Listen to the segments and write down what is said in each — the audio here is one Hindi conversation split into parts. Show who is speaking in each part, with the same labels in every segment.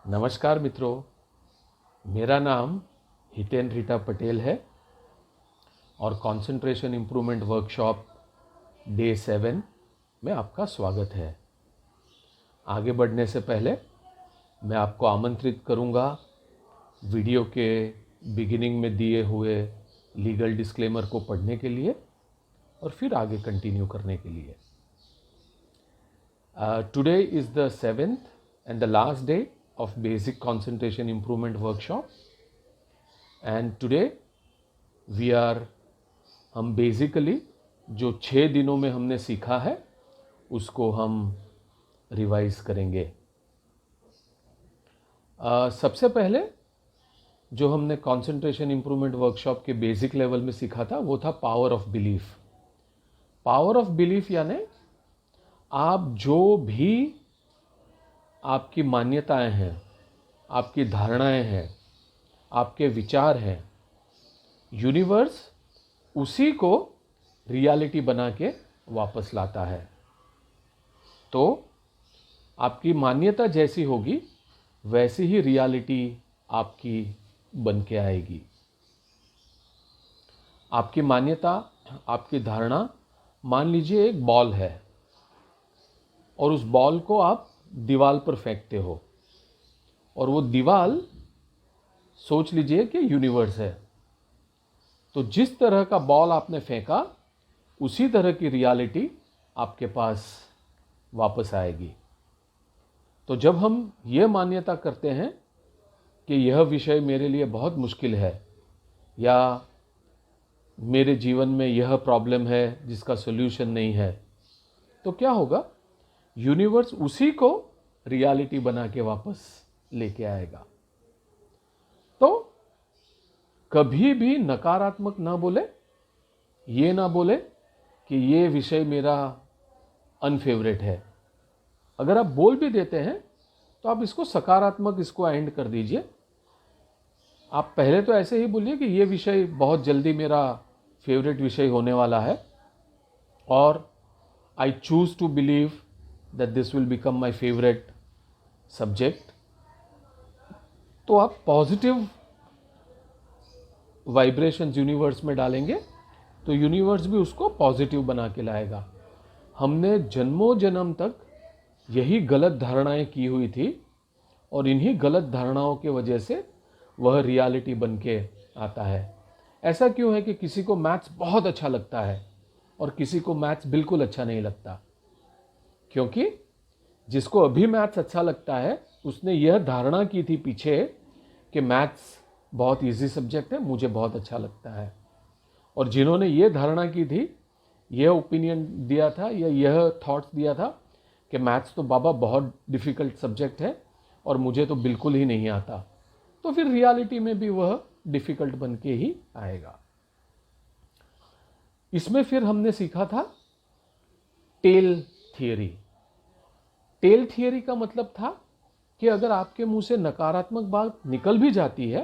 Speaker 1: नमस्कार मित्रों, मेरा नाम हितेन रीटा पटेल है और कंसंट्रेशन इम्प्रूवमेंट वर्कशॉप डे 7 में आपका स्वागत है। आगे बढ़ने से पहले मैं आपको आमंत्रित करूंगा वीडियो के बिगिनिंग में दिए हुए लीगल डिस्क्लेमर को पढ़ने के लिए और फिर आगे कंटिन्यू करने के लिए। Today is the 7th and the last day of basic concentration improvement workshop, and today हम बेसिकली जो 6 दिनों में हमने सीखा है उसको हम रिवाइज करेंगे। सबसे पहले जो हमने कंसंट्रेशन इम्प्रूवमेंट वर्कशॉप के बेसिक लेवल में सीखा था वो था power of belief. Power of belief यानी आप जो भी आपकी मान्यताएं हैं, आपकी धारणाएं हैं, आपके विचार हैं, यूनिवर्स उसी को रियलिटी बना के वापस लाता है। तो आपकी मान्यता जैसी होगी वैसी ही रियलिटी आपकी बन के आएगी। आपकी मान्यता, आपकी धारणा, मान लीजिए एक बॉल है और उस बॉल को आप दीवार पर फेंकते हो और वो दीवार सोच लीजिए कि यूनिवर्स है। तो जिस तरह का बॉल आपने फेंका उसी तरह की रियलिटी आपके पास वापस आएगी। तो जब हम ये मान्यता करते हैं कि यह विषय मेरे लिए बहुत मुश्किल है या मेरे जीवन में यह प्रॉब्लम है जिसका सॉल्यूशन नहीं है, तो क्या होगा? यूनिवर्स उसी को रियलिटी बना के वापस लेके आएगा। तो कभी भी नकारात्मक ना बोले, ये ना बोले कि ये विषय मेरा अनफेवरेट है। अगर आप बोल भी देते हैं तो आप इसको सकारात्मक इसको एंड कर दीजिए। आप पहले तो ऐसे ही बोलिए कि ये विषय बहुत जल्दी मेरा फेवरेट विषय होने वाला है और I choose to believe that this will become my favorite subject। तो आप पॉजिटिव वाइब्रेशंस यूनिवर्स में डालेंगे तो यूनिवर्स भी उसको पॉजिटिव बना के लाएगा। हमने जन्मों जन्म तक यही गलत धारणाएं की हुई थी और इन्हीं गलत धारणाओं के वजह से वह रियलिटी बन के आता है। ऐसा क्यों है कि किसी को मैथ्स बहुत अच्छा लगता है और किसी को मैथ्स बिल्कुल अच्छा नहीं लगता? क्योंकि जिसको अभी मैथ्स अच्छा लगता है उसने यह धारणा की थी पीछे कि मैथ्स बहुत इजी सब्जेक्ट है, मुझे बहुत अच्छा लगता है। और जिन्होंने ये धारणा की थी, यह ओपिनियन दिया था या यह थॉट्स दिया था कि मैथ्स तो बाबा बहुत डिफ़िकल्ट सब्जेक्ट है और मुझे तो बिल्कुल ही नहीं आता, तो फिर रियलिटी में भी वह डिफ़िकल्ट बन के ही आएगा। इसमें फिर हमने सीखा था टेल थियरी। टेल थियरी का मतलब था कि अगर आपके मुंह से नकारात्मक बात निकल भी जाती है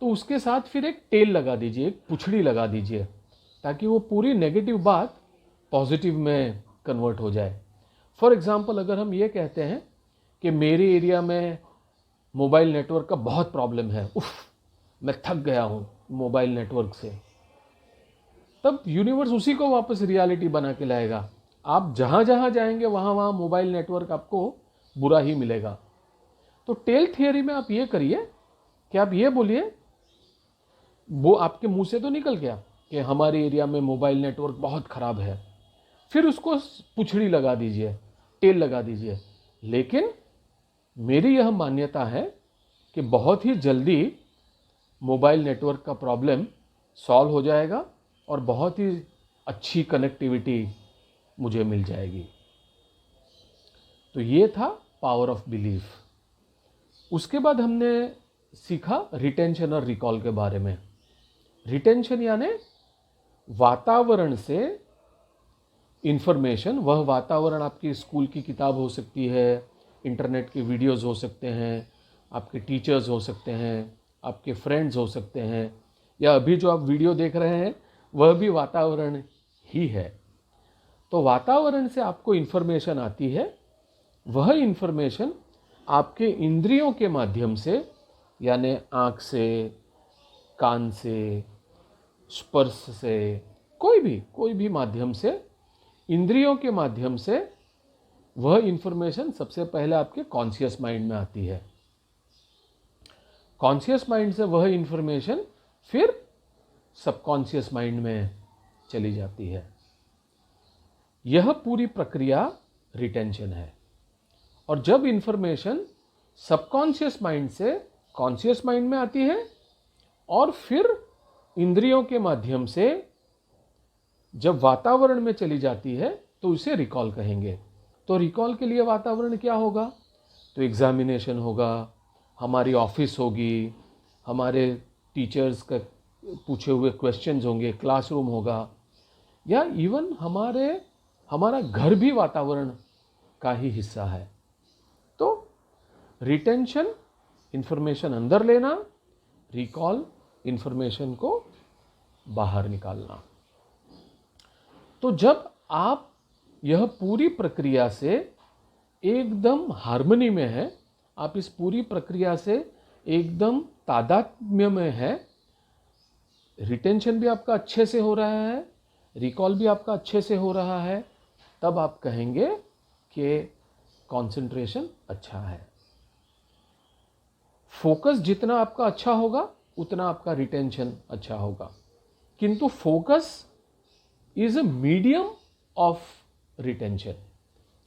Speaker 1: तो उसके साथ फिर एक टेल लगा दीजिए, एक पुछड़ी लगा दीजिए, ताकि वो पूरी नेगेटिव बात पॉजिटिव में कन्वर्ट हो जाए। फॉर एग्जांपल, अगर हम ये कहते हैं कि मेरे एरिया में मोबाइल नेटवर्क का बहुत प्रॉब्लम है, मैं थक गया हूँ मोबाइल नेटवर्क से, तब यूनिवर्स उसी को वापस रियलिटी बना के लाएगा। आप जहाँ जहाँ जाएंगे वहाँ वहाँ मोबाइल नेटवर्क आपको बुरा ही मिलेगा। तो टेल थियरी में आप ये करिए कि आप ये बोलिए, वो आपके मुंह से तो निकल गया कि हमारे एरिया में मोबाइल नेटवर्क बहुत ख़राब है, फिर उसको पुछड़ी लगा दीजिए, टेल लगा दीजिए, लेकिन मेरी यह मान्यता है कि बहुत ही जल्दी मोबाइल नेटवर्क का प्रॉब्लम सॉल्व हो जाएगा और बहुत ही अच्छी कनेक्टिविटी मुझे मिल जाएगी। तो ये था पावर ऑफ बिलीफ। उसके बाद हमने सीखा रिटेंशन और रिकॉल के बारे में। रिटेंशन यानी वातावरण से इंफॉर्मेशन, वह वातावरण आपकी स्कूल की किताब हो सकती है, इंटरनेट के वीडियोस हो सकते हैं, आपके टीचर्स हो सकते हैं, आपके फ्रेंड्स हो सकते हैं, या अभी जो आप वीडियो देख रहे हैं वह भी वातावरण ही है। तो वातावरण से आपको इन्फॉर्मेशन आती है, वह इन्फॉर्मेशन आपके इंद्रियों के माध्यम से, यानी आँख से, कान से, स्पर्श से, कोई भी माध्यम से, इंद्रियों के माध्यम से वह इंफॉर्मेशन सबसे पहले आपके कॉन्शियस माइंड में आती है। कॉन्शियस माइंड से वह इंफॉर्मेशन फिर सबकॉन्शियस माइंड में चली जाती है। यह पूरी प्रक्रिया रिटेंशन है। और जब इंफॉर्मेशन सबकॉन्शियस माइंड से कॉन्शियस माइंड में आती है और फिर इंद्रियों के माध्यम से जब वातावरण में चली जाती है तो उसे रिकॉल कहेंगे। तो रिकॉल के लिए वातावरण क्या होगा? तो एग्जामिनेशन होगा, हमारी ऑफिस होगी, हमारे टीचर्स का पूछे हुए क्वेश्चंस होंगे, क्लासरूम होगा, या इवन हमारा घर भी वातावरण का ही हिस्सा है। तो रिटेंशन इंफॉर्मेशन अंदर लेना, रिकॉल इंफॉर्मेशन को बाहर निकालना। तो जब आप यह पूरी प्रक्रिया से एकदम हार्मनी में है, आप इस पूरी प्रक्रिया से एकदम तादात्म्य में है, रिटेंशन भी आपका अच्छे से हो रहा है, रिकॉल भी आपका अच्छे से हो रहा है, तब आप कहेंगे कि कंसंट्रेशन अच्छा है। फोकस जितना आपका अच्छा होगा उतना आपका रिटेंशन अच्छा होगा। किंतु focus is a medium of retention.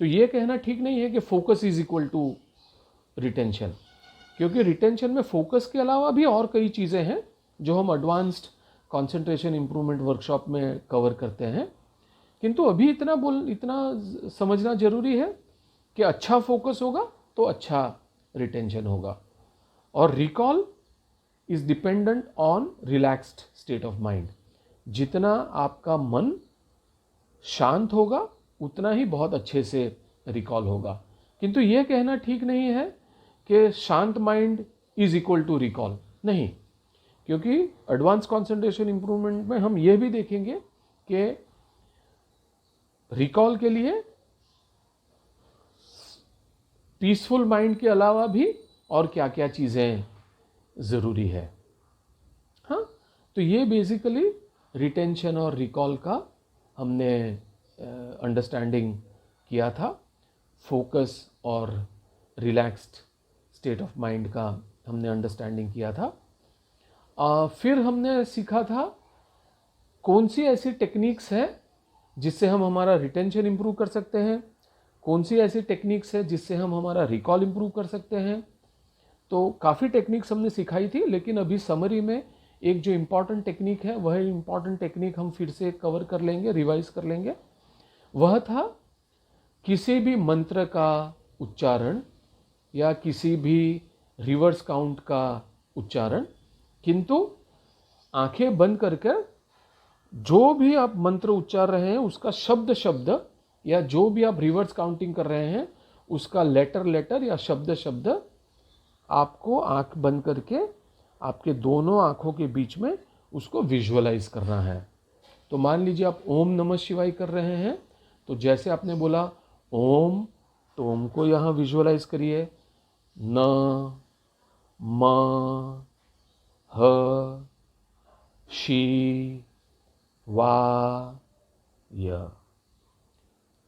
Speaker 1: तो यह कहना ठीक नहीं है कि focus is equal to retention, क्योंकि रिटेंशन में फोकस के अलावा भी और कई चीज़ें हैं जो हम एडवांस्ड कंसंट्रेशन इंप्रूवमेंट वर्कशॉप में कवर करते हैं। किंतु अभी इतना समझना जरूरी है कि अच्छा फोकस होगा तो अच्छा रिटेंशन होगा। और recall is dependent on relaxed state of mind. जितना आपका मन शांत होगा उतना ही बहुत अच्छे से रिकॉल होगा। किंतु यह कहना ठीक नहीं है कि शांत mind is equal to recall, नहीं, क्योंकि एडवांस कंसंट्रेशन इंप्रूवमेंट में हम यह भी देखेंगे कि रिकॉल के लिए पीसफुल माइंड के अलावा भी और क्या क्या चीज़ें ज़रूरी है। हाँ, तो ये बेसिकली रिटेंशन और रिकॉल का हमने अंडरस्टैंडिंग किया था। फोकस और रिलैक्स्ड स्टेट ऑफ माइंड का हमने अंडरस्टैंडिंग किया था। फिर हमने सीखा था कौन सी ऐसी टेक्निक्स है जिससे हम हमारा रिटेंशन इम्प्रूव कर सकते हैं, कौन सी ऐसी टेक्निक्स है जिससे हम हमारा रिकॉल इम्प्रूव कर सकते हैं। तो काफ़ी टेक्निक्स हमने सिखाई थी, लेकिन अभी समरी में एक जो इम्पॉर्टेंट टेक्निक है वह इम्पॉर्टेंट टेक्निक हम फिर से कवर कर लेंगे, रिवाइज कर लेंगे। वह था किसी भी मंत्र का उच्चारण या किसी भी रिवर्स काउंट का उच्चारण, किंतु आंखें बंद करके जो भी आप मंत्र उच्चार रहे हैं उसका शब्द शब्द, या जो भी आप रिवर्स काउंटिंग कर रहे हैं उसका लेटर या शब्द आपको आंख बंद करके आपके दोनों आंखों के बीच में उसको विजुअलाइज करना है। तो मान लीजिए आप ओम नमः शिवाय कर रहे हैं, तो जैसे आपने बोला ओम, तो ओम को यहाँ विजुअलाइज करिए, न म ह शी वा य।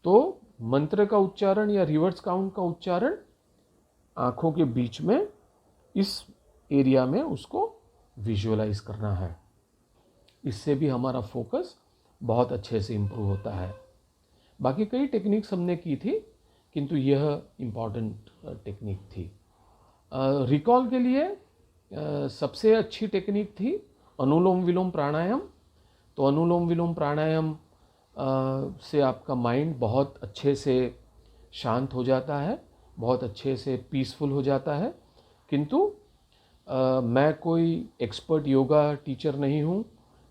Speaker 1: तो मंत्र का उच्चारण या रिवर्स काउंट का उच्चारण आंखों के बीच में इस एरिया में उसको विजुअलाइज करना है। इससे भी हमारा फोकस बहुत अच्छे से इम्प्रूव होता है। बाकी कई टेक्निक्स हमने की थी, किंतु यह इम्पॉर्टेंट टेक्निक थी। रिकॉल के लिए सबसे अच्छी टेक्निक थी अनुलोम विलोम प्राणायाम। तो अनुलोम विलोम प्राणायाम से आपका माइंड बहुत अच्छे से शांत हो जाता है, बहुत अच्छे से पीसफुल हो जाता है। किंतु मैं कोई एक्सपर्ट योगा टीचर नहीं हूँ,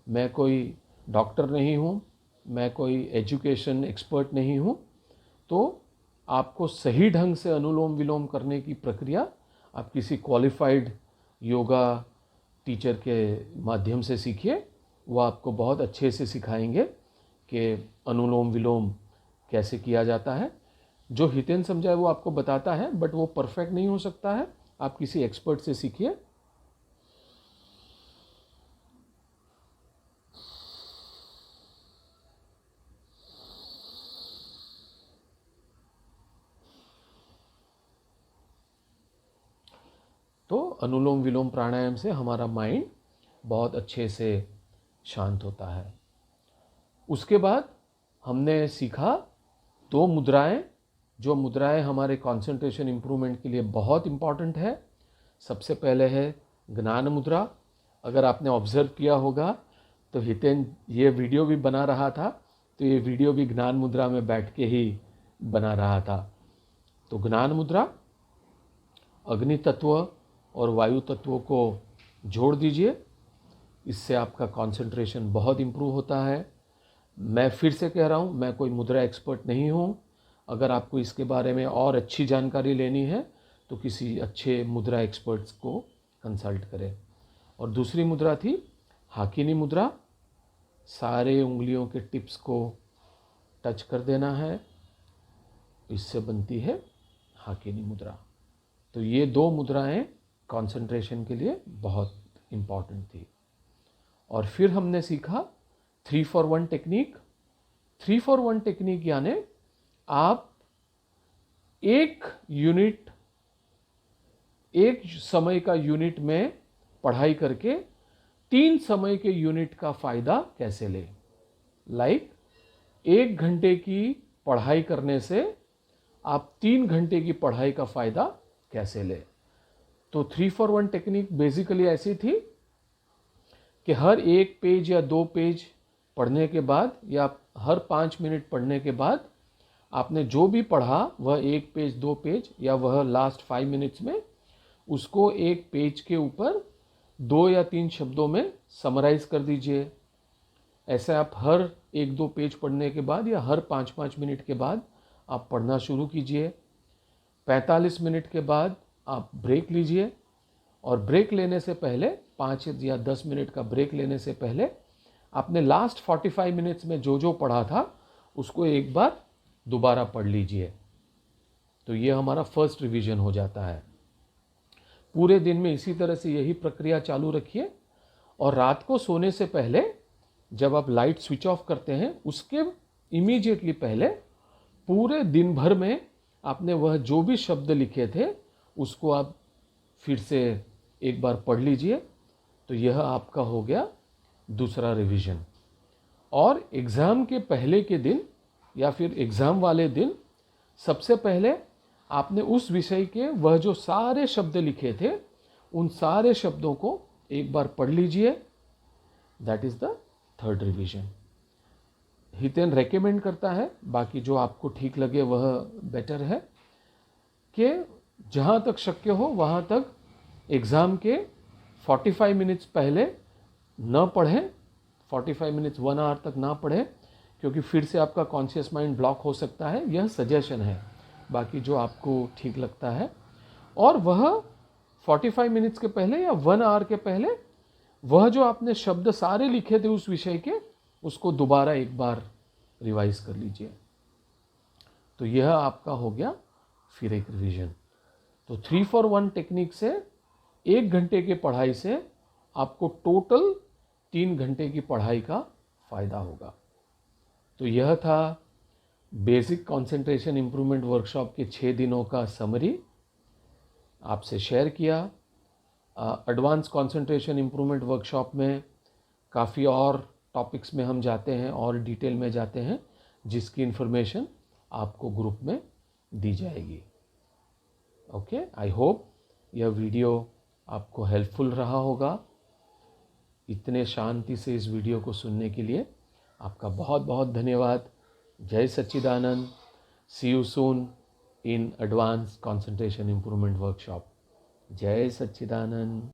Speaker 1: मैं कोई डॉक्टर नहीं हूँ, मैं कोई एजुकेशन एक्सपर्ट नहीं हूँ। तो आपको सही ढंग से अनुलोम विलोम करने की प्रक्रिया आप किसी क्वालिफाइड योगा टीचर के माध्यम से सीखिए। वो आपको बहुत अच्छे से सिखाएंगे कि अनुलोम विलोम कैसे किया जाता है। जो हितेन समझाए वो आपको बताता है, बट वो परफेक्ट नहीं हो सकता है। आप किसी एक्सपर्ट से सीखिए। तो अनुलोम विलोम प्राणायाम से हमारा माइंड बहुत अच्छे से शांत होता है। उसके बाद हमने सीखा 2 मुद्राएं, जो मुद्राएं हमारे कंसंट्रेशन इम्प्रूवमेंट के लिए बहुत इम्पॉर्टेंट है। सबसे पहले है ज्ञान मुद्रा। अगर आपने ऑब्जर्व किया होगा तो हितेन ये वीडियो भी बना रहा था, तो ये वीडियो भी ज्ञान मुद्रा में बैठ के ही बना रहा था। तो ज्ञान मुद्रा, अग्नि तत्व और वायु तत्वों को जोड़ दीजिए, इससे आपका कंसंट्रेशन बहुत इम्प्रूव होता है। मैं फिर से कह रहा हूँ, मैं कोई मुद्रा एक्सपर्ट नहीं हूँ। अगर आपको इसके बारे में और अच्छी जानकारी लेनी है तो किसी अच्छे मुद्रा एक्सपर्ट्स को कंसल्ट करें। और दूसरी मुद्रा थी हाकिनी मुद्रा। सारे उंगलियों के टिप्स को टच कर देना है, इससे बनती है हाकिनी मुद्रा। तो ये 2 मुद्राएं कंसंट्रेशन के लिए बहुत इम्पॉर्टेंट थी। और फिर हमने सीखा 3-for-1 टेक्निक। 3-for-1 टेक्निक यानी आप एक समय का यूनिट में पढ़ाई करके 3 समय के यूनिट का फायदा कैसे ले। लाइक 1 घंटे की पढ़ाई करने से आप 3 घंटे की पढ़ाई का फायदा कैसे ले। तो 3-for-1 टेक्निक बेसिकली ऐसी थी कि हर 1 पेज या 2 पेज पढ़ने के बाद या हर 5 मिनट पढ़ने के बाद आपने जो भी पढ़ा वह 1 पेज 2 पेज या वह लास्ट 5 मिनट्स में उसको एक पेज के ऊपर 2 या 3 शब्दों में समराइज कर दीजिए। ऐसे आप हर 1-2 पेज पढ़ने के बाद या हर 5-5 मिनट के बाद आप पढ़ना शुरू कीजिए। 45 मिनट के बाद आप ब्रेक लीजिए, और ब्रेक लेने से पहले 5 या 10 मिनट का ब्रेक लेने से पहले आपने लास्ट 45 मिनट्स में जो जो पढ़ा था उसको एक बार दोबारा पढ़ लीजिए। तो ये हमारा फर्स्ट रिवीजन हो जाता है। पूरे दिन में इसी तरह से यही प्रक्रिया चालू रखिए। और रात को सोने से पहले जब आप लाइट स्विच ऑफ करते हैं उसके इमीडिएटली पहले पूरे दिन भर में आपने वह जो भी शब्द लिखे थे उसको आप फिर से एक बार पढ़ लीजिए। तो यह आपका हो गया दूसरा रिवीजन। और एग्ज़ाम के पहले के दिन या फिर एग्ज़ाम वाले दिन सबसे पहले आपने उस विषय के वह जो सारे शब्द लिखे थे उन सारे शब्दों को एक बार पढ़ लीजिए। That is the third revision. Hiten recommend करता है, बाकी जो आपको ठीक लगे वह बेटर है, कि जहाँ तक शक्य हो वहाँ तक एग्ज़ाम के 45 मिनट्स पहले न पढ़ें। 45 मिनट्स 1 आवर तक ना पढ़ें, क्योंकि फिर से आपका कॉन्शियस माइंड ब्लॉक हो सकता है। यह सजेशन है, बाकी जो आपको ठीक लगता है। और वह 45 मिनट्स के पहले या 1 आवर के पहले वह जो आपने शब्द सारे लिखे थे उस विषय के उसको दोबारा एक बार रिवाइज कर लीजिए। तो यह आपका हो गया फिर एक रिवीजन। तो 3-for-1 टेक्निक से 1 घंटे की पढ़ाई से आपको टोटल 3 घंटे की पढ़ाई का फ़ायदा होगा। तो यह था बेसिक कंसंट्रेशन इम्प्रूवमेंट वर्कशॉप के 6 दिनों का समरी आपसे शेयर किया। एडवांस कंसंट्रेशन इम्प्रूवमेंट वर्कशॉप में काफ़ी और टॉपिक्स में हम जाते हैं और डिटेल में जाते हैं, जिसकी इन्फॉर्मेशन आपको ग्रुप में दी जाएगी। ओके, आई होप यह वीडियो आपको हेल्पफुल रहा होगा। इतने शांति से इस वीडियो को सुनने के लिए आपका बहुत बहुत धन्यवाद। जय Sachchidanand. See you soon in advance concentration improvement workshop. जय सच्चिदानंद।